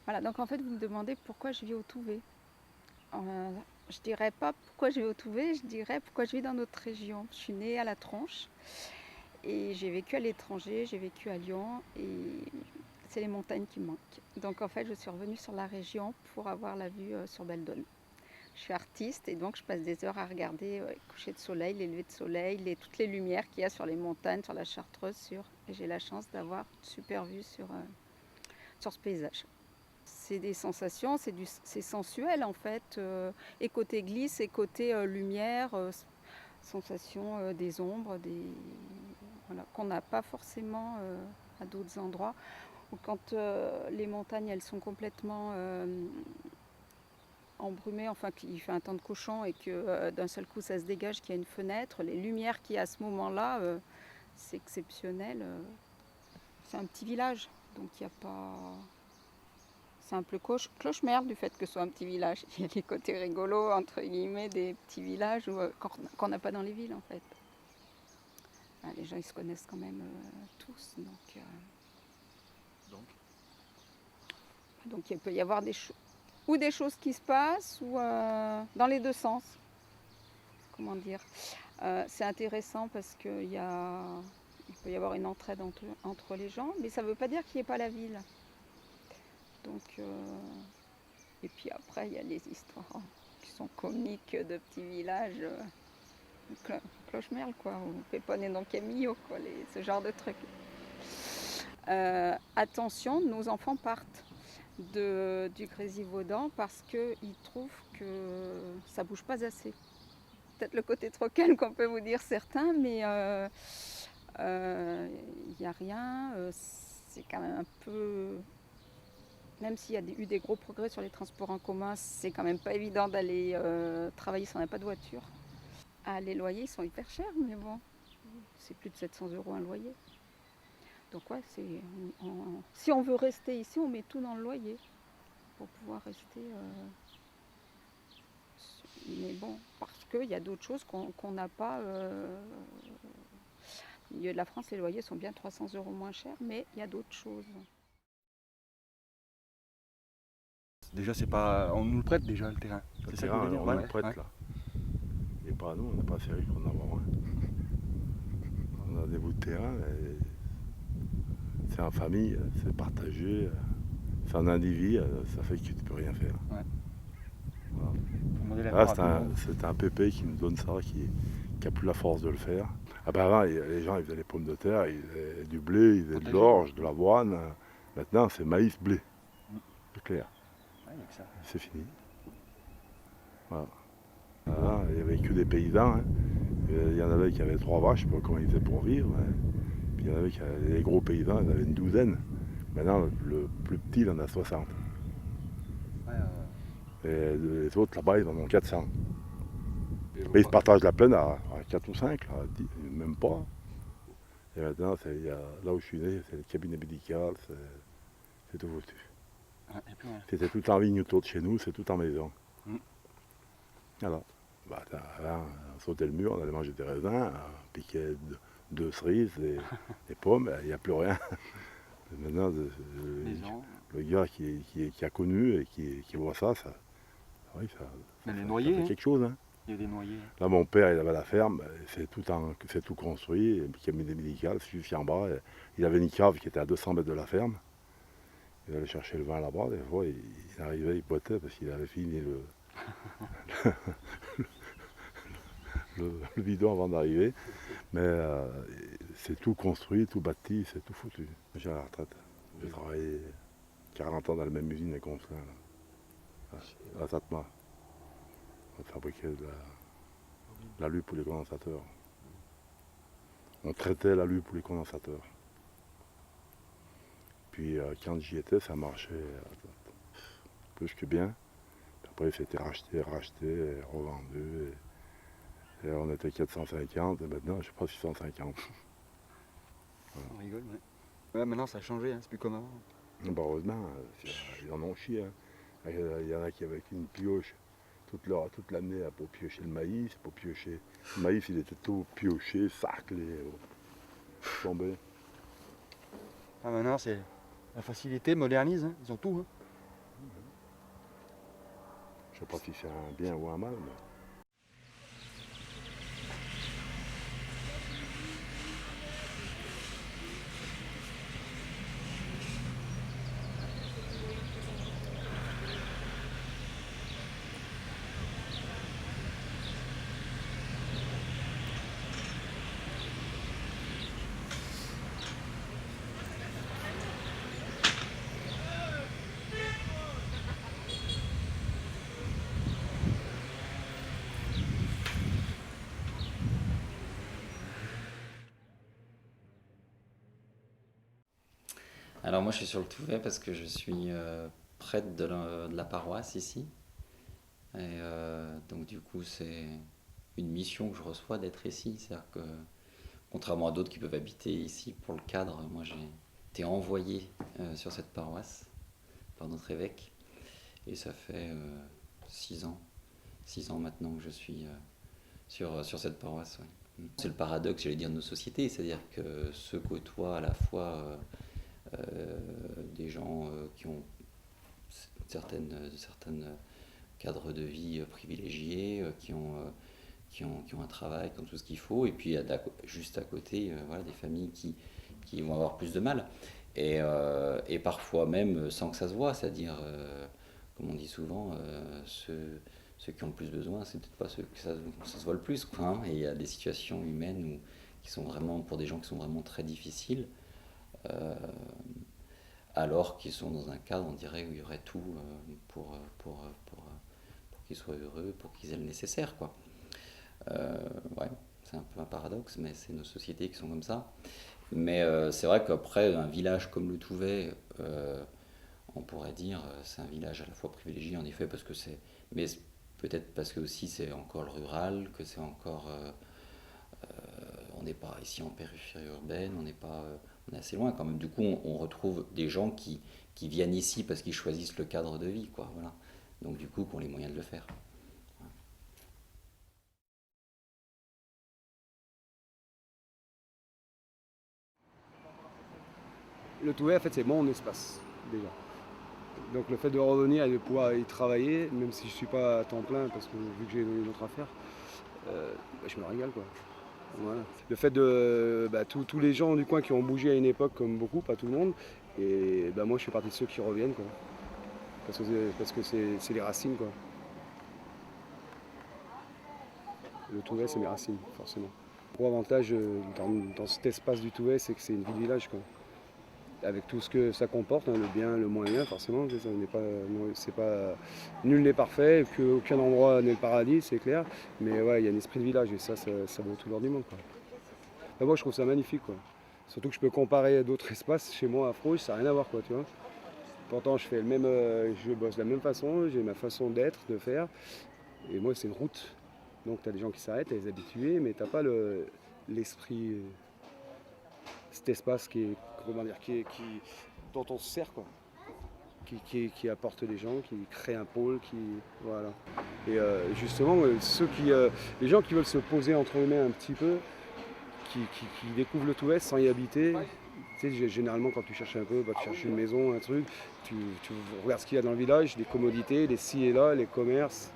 Voilà, donc en fait, vous me demandez pourquoi je vis au Touvet. Euh, je dirais pas pourquoi je vis au Touvet, je dirais pourquoi je vis dans notre région. Je suis née à La Tronche et j'ai vécu à l'étranger, j'ai vécu à Lyon et c'est les montagnes qui me manquent. Donc en fait, je suis revenue sur la région pour avoir la vue sur Beldon. Je suis artiste et donc je passe des heures à regarder les couchers de soleil, les levées de soleil, toutes les lumières qu'il y a sur les montagnes, sur la Chartreuse. Et j'ai la chance d'avoir une super vue sur ce paysage. C'est des sensations, c'est sensuel en fait. Et côté glisse et côté lumière, sensation des ombres, voilà, qu'on n'a pas forcément à d'autres endroits. Ou quand les montagnes elles sont complètement embrumées, enfin qu'il fait un temps de cochon et que d'un seul coup ça se dégage, qu'il y a une fenêtre, les lumières qu'il y a à ce moment-là, c'est exceptionnel. C'est un petit village, donc il n'y a pas. C'est un peu cloche-merde du fait que ce soit un petit village. Il y a des côtés rigolos, entre guillemets, des petits villages qu'on n'a pas dans les villes, en fait. Les gens, ils se connaissent quand même tous. Donc il peut y avoir ou des choses qui se passent, ou dans les deux sens. Comment dire C'est intéressant parce qu'il peut y avoir une entraide entre les gens, mais ça ne veut pas dire qu'il n'y ait pas la ville. Donc, et puis après, il y a les histoires qui sont comiques de petits villages, cloche-merle, quoi, ou Pépone et Don Camillo, quoi, ce genre de trucs. Attention, nos enfants partent du Grésivaudan parce qu'ils trouvent que ça bouge pas assez. Peut-être le côté trop calme qu'on peut vous dire certains, mais il n'y a rien. C'est quand même un peu. Même s'il y a eu des gros progrès sur les transports en commun, c'est quand même pas évident d'aller travailler si on n'a pas de voiture. Les loyers ils sont hyper chers, mais bon, c'est plus de 700 € un loyer. Donc ouais, si on veut rester ici, on met tout dans le loyer pour pouvoir rester. Mais bon, parce qu'il y a d'autres choses qu'on n'a pas. Au milieu de la France, les loyers sont bien 300 € moins chers, mais il y a d'autres choses. Déjà, c'est pas. On nous le prête déjà le terrain. Le C'est ça que vous terrain, voulez dire? on nous le prête là. Et pas à nous, on n'est pas assez riches pour en avoir un. On a des bouts de terrain, et c'est en famille, c'est partagé, c'est en individu, ça fait que tu ne peux rien faire. Ouais. Voilà. Là, c'est un pépé qui nous donne ça, qui n'a plus la force de le faire. Ah ben avant, les gens ils faisaient les pommes de terre, ils faisaient du blé, ils faisaient de l'orge, de l'avoine. Maintenant, c'est maïs, blé. C'est clair. Ouais, il y a que ça. C'est fini. Voilà. Là, il n'y avait que des paysans. Hein. Il y en avait qui avaient 3 vaches, je ne sais pas comment ils faisaient pour vivre. Hein. Puis il y en avait qui avaient des gros paysans, ils en avaient une douzaine. Maintenant, le plus petit, il en a 60. Ouais, Et les autres, là-bas, ils en ont 400. Mais ils se partagent la plaine à 4 ou 5, là, même pas. Et maintenant, là où je suis né, c'est le cabinet médical, c'est tout foutu. C'était tout en vigne autour de chez nous, c'est tout en maison. Voilà. Bah, avant, on sautait le mur, on allait manger des raisins, on piquait 2 cerises, des pommes, il n'y a plus rien. Maintenant, le gars qui a connu et qui voit ça, oui, ça fait quelque chose. Hein. Il y a des noyers. Là, mon père, il avait la ferme, c'est tout construit, le cabinet médical, c'est juste en bas. Il avait une cave qui était à 200 mètres de la ferme. Il allait chercher le vin là-bas, des fois, il arrivait, il boitait parce qu'il avait fini le bidon avant d'arriver. Mais c'est tout construit, tout bâti, c'est tout foutu. J'ai la retraite. J'ai travaillé 40 ans dans la même usine et Conflans, à Satma. On fabriquait de l'alu pour les condensateurs. On traitait l'alu pour les condensateurs. Puis quand j'y étais, ça marchait plus que bien. Puis après, c'était racheté, revendu. Et on était 450 et maintenant, je sais pas, 650. Voilà. On rigole, ouais. Ouais, maintenant ça a changé, hein, c'est plus comme avant. Bah, heureusement, ils en ont chié. Hein. Il y en a qui avaient une pioche toute l'année pour piocher le maïs, Le maïs, il était tout pioché, saclé, tombé. Maintenant, c'est la facilité, modernise, hein. Ils ont tout. Hein. Je sais pas si c'est un bien ou un mal, mais... Alors moi je suis sur le Touvet parce que je suis prêtre de la paroisse ici. Et donc du coup c'est une mission que je reçois d'être ici. C'est-à-dire que contrairement à d'autres qui peuvent habiter ici pour le cadre, moi j'ai été envoyé sur cette paroisse par notre évêque. Et ça fait 6 ans, 6 ans maintenant que je suis sur cette paroisse. Ouais. C'est le paradoxe, j'allais dire, de nos sociétés, c'est-à-dire que se côtoient à la fois des gens qui ont certaines cadres de vie privilégiés, qui ont un travail, qui ont tout ce qu'il faut, et puis juste à côté, voilà, des familles qui vont avoir plus de mal. Et parfois même sans que ça se voit, c'est-à-dire, comme on dit souvent, ceux qui ont le plus besoin, c'est peut-être pas ceux que ça se voit le plus, quoi, hein. Et il y a des situations humaines qui sont vraiment, pour des gens qui sont vraiment très difficiles, alors qu'ils sont dans un cadre, on dirait, où il y aurait tout pour qu'ils soient heureux, pour qu'ils aient le nécessaire, quoi. Ouais, c'est un peu un paradoxe, mais c'est nos sociétés qui sont comme ça. Mais c'est vrai qu'après, un village comme le Touvet, on pourrait dire, c'est un village à la fois privilégié, en effet, parce que c'est... Mais peut-être parce que aussi c'est encore le rural, que c'est encore... on n'est pas ici en périphérie urbaine, on n'est pas... on est assez loin quand même. Du coup, on retrouve des gens qui viennent ici parce qu'ils choisissent le cadre de vie, quoi, voilà. Donc du coup, qui ont les moyens de le faire. Le Touvet, en fait, c'est mon espace, déjà. Donc le fait de revenir et de pouvoir y travailler, même si je ne suis pas à temps plein, parce que vu que j'ai une autre affaire, je me régale, quoi. Voilà. Le fait de tous les gens du coin qui ont bougé à une époque, comme beaucoup, pas tout le monde, et moi je suis partie de ceux qui reviennent, quoi. Parce que c'est les racines, quoi. Le Touvet, c'est mes racines, forcément. Le gros avantage dans cet espace du Touvet, c'est que c'est une ville-village, quoi. Avec tout ce que ça comporte, hein, le bien, le moins bien, forcément. Nul n'est parfait, aucun endroit n'est le paradis, c'est clair. Mais ouais, il y a un esprit de village et ça vaut tout l'or du monde, quoi. Moi, je trouve ça magnifique, quoi. Surtout que je peux comparer à d'autres espaces chez moi à Frouge, ça n'a rien à voir, quoi, tu vois. Pourtant, je bosse de la même façon, j'ai ma façon d'être, de faire. Et moi, c'est une route. Donc, tu as des gens qui s'arrêtent, tu as des habitués, mais tu n'as pas l'esprit, cet espace dont on se sert, quoi. Qui apporte des gens, qui crée un pôle, voilà. Et justement, les gens qui veulent se poser entre eux-mêmes un petit peu, qui découvrent le Touvet sans y habiter, tu sais, généralement quand tu cherches un peu, tu cherches une maison, un truc, tu regardes ce qu'il y a dans le village, des commodités, les ci et là, les commerces,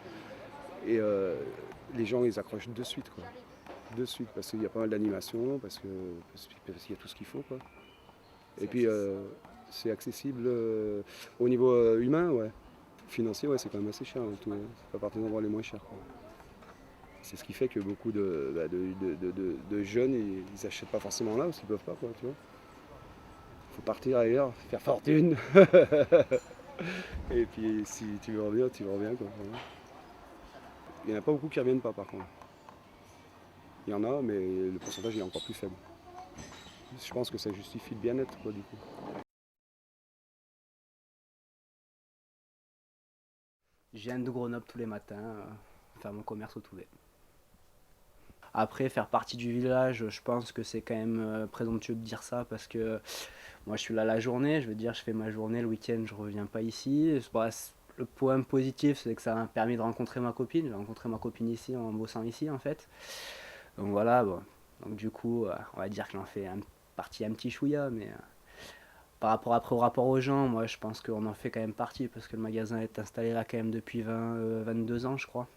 et les gens ils accrochent de suite, quoi. De suite, parce qu'il y a pas mal d'animation, parce qu'il y a tout ce qu'il faut, quoi. Et puis c'est accessible au niveau humain, ouais. Financier, ouais, c'est quand même assez cher, hein, tout, hein. C'est pas partie des endroits les moins chers, quoi. C'est ce qui fait que beaucoup de jeunes, ils n'achètent pas forcément là, parce qu'ils peuvent pas, quoi, tu vois. Faut partir ailleurs, faire fortune. Et puis si tu veux revenir, quoi. Voilà. Il n'y en a pas beaucoup qui reviennent pas, par contre. Il y en a, mais le pourcentage est encore plus faible. Je pense que ça justifie le bien-être, quoi, du coup. Je viens de Grenoble tous les matins, faire mon commerce au Touvet. Après, faire partie du village, je pense que c'est quand même présomptueux de dire ça parce que moi je suis là la journée, je veux dire, je fais ma journée, le week-end je reviens pas ici. Le point positif, c'est que ça m'a permis de rencontrer ma copine. J'ai rencontré ma copine ici en bossant ici, en fait. Donc voilà, bon. Donc du coup, on va dire que j'en fais partie un petit chouïa, mais Au rapport aux gens, moi je pense qu'on en fait quand même partie parce que le magasin est installé là quand même depuis 22 ans je crois.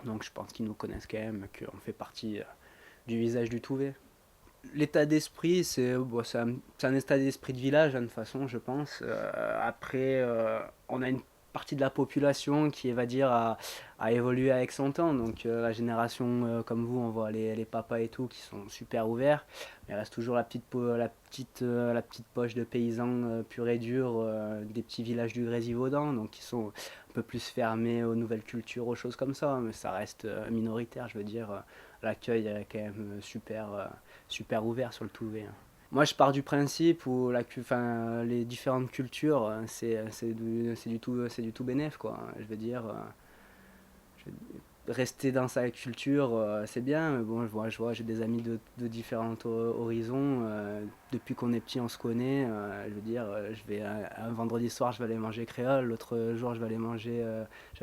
Donc je pense qu'ils nous connaissent quand même, qu'on fait partie du visage du Touvet. L'état d'esprit, c'est un état d'esprit de village, de toute façon, je pense. Après, on a une partie de la population qui, va dire, a évolué avec son temps. Donc, la génération comme vous, on voit les papas et tout qui sont super ouverts. Mais il reste toujours la petite poche de paysans purs et durs des petits villages du Grésivaudan, donc qui sont un peu plus fermés aux nouvelles cultures, aux choses comme ça. Mais ça reste minoritaire, je veux dire. L'accueil est quand même super ouvert sur le Touvet. Moi, je pars du principe où les différentes cultures, c'est du tout bénef, quoi. Je veux dire, rester dans sa culture, c'est bien, mais bon, j'ai des amis de différents horizons. Depuis qu'on est petit, on se connaît. Je veux dire, un vendredi soir, je vais aller manger créole. L'autre jour, je vais aller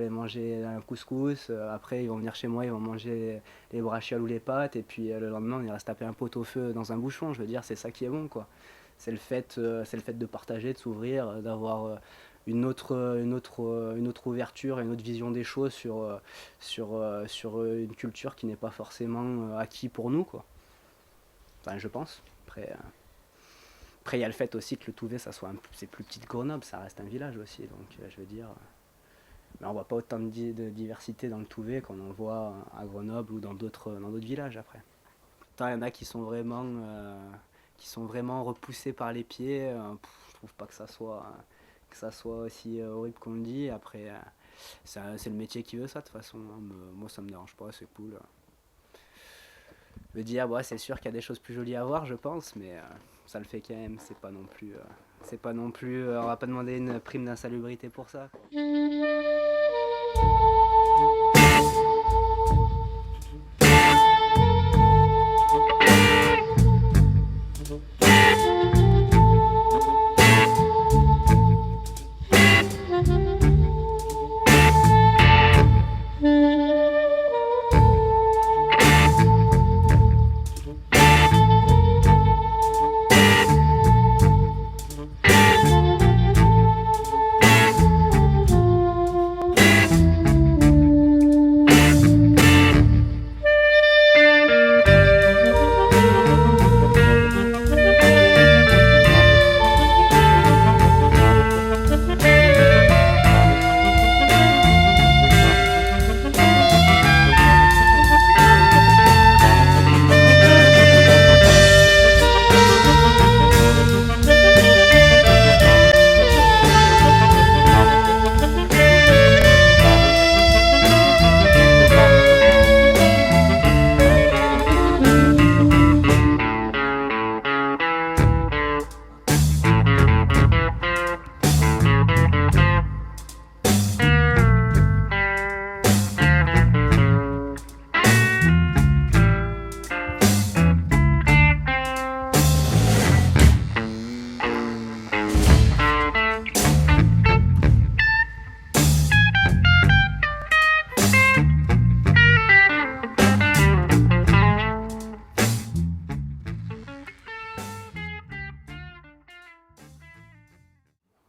manger un couscous. Après, ils vont venir chez moi, ils vont manger les brachioles ou les pâtes. Et puis le lendemain, on ira se taper un pot-au-feu dans un bouchon. Je veux dire, c'est ça qui est bon, quoi. C'est le fait de partager, de s'ouvrir, d'avoir une autre ouverture, une autre vision des choses sur une culture qui n'est pas forcément acquis pour nous, quoi. Enfin, je pense. Après, il y a le fait aussi que le Touvet, c'est plus petit que Grenoble, ça reste un village aussi. Donc, je veux dire, mais on voit pas autant de diversité dans le Touvet qu'on en voit à Grenoble ou dans d'autres villages après. Il y en a qui sont vraiment repoussés par les pieds. Je trouve pas que ça soit aussi horrible qu'on le dit. Après, c'est le métier qui veut ça de toute façon. Moi, ça me dérange pas, c'est cool. Je veux dire, c'est sûr qu'il y a des choses plus jolies à voir, je pense, mais ça le fait quand même. C'est pas non plus. On va pas demander une prime d'insalubrité pour ça, quoi.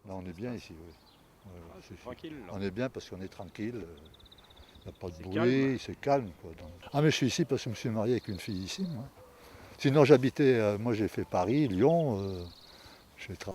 Là, on est bien ici, oui. C'est tranquille. Là. On est bien parce qu'on est tranquille. Il n'y a pas de bruit, calme. c'est calme. Quoi. Ah, mais je suis ici parce que je me suis marié avec une fille ici, moi. Sinon, j'habitais, moi j'ai fait Paris, Lyon. J'ai